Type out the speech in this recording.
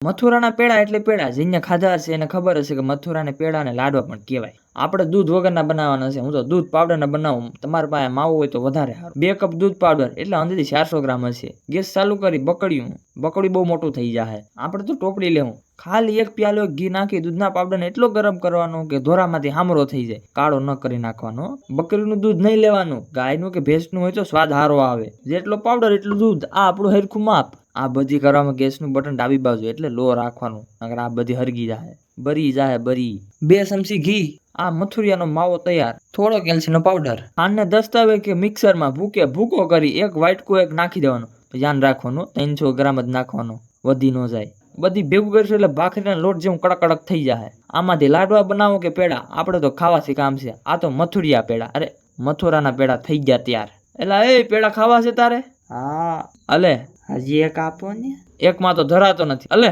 મથુરાના પેડા એટલે પેડા, જેને ખાધા હશે એને ખબર હશે કે મથુરાને પેડા અને લાડવા પણ કહેવાય. આપણે દૂધ વગરના બનાવવાના છે. હું તો દૂધ પાવડરના બનાવું. તમારી પાસે માવું હોય તો વધારે સારું. 2 કપ દૂધ પાવડર એટલે અંદાજે 400 ગ્રામ હશે. ગેસ ચાલુ કરી બકડ્યું બહુ મોટું થઈ જાય. આપણે તો ટોપડી લેવું. ખાલી 1 પ્યાલો ઘી નાખી દૂધના પાવડરને એટલો ગરમ કરવાનો કે ધોરામાંથી હામરો થઈ જાય. કાળો ન કરી નાખવાનો. બકરીનું દૂધ નહીં લેવાનું, ગાયનું કે ભેંસનું હોય તો સ્વાદ સારો આવે. જેટલો પાવડર એટલું દૂધ. આ આપણું હરખું માપ. આ બધી કરવામાં ગેસનું બટન ડાબી બાજુ એટલે લો રાખવાનું, નકર આ બધી હરગી જાય, બરી જાય બરી. 2 ચમચી ઘી. આ મથુરિયાનો માવો તૈયાર. થોડો કેલ્શિયમનો પાવડર. આને દસ્તાવે કે મિક્સરમાં ભૂકો કરી 1 વાટકો નાખી દેવાનો. ધ્યાન રાખવાનું 300 ગ્રામ જ નાખવાનો, વધી ન જાય. બધી ભેગું કરશું એટલે ભાખરીના લોટ જેવું કડક થઈ જાય. આમાંથી લાડવા બનાવો કે પેડા, આપણે તો ખાવાથી કામ છે. આ તો મથુરિયા પેડા, અરે મથુરાના પેડા થઈ ગયા તૈયાર. એલા એ પેડા ખાવા છે તારે? હા અલે હજી એક આપો ને. એકમાં તો ધરાતો નથી. અલે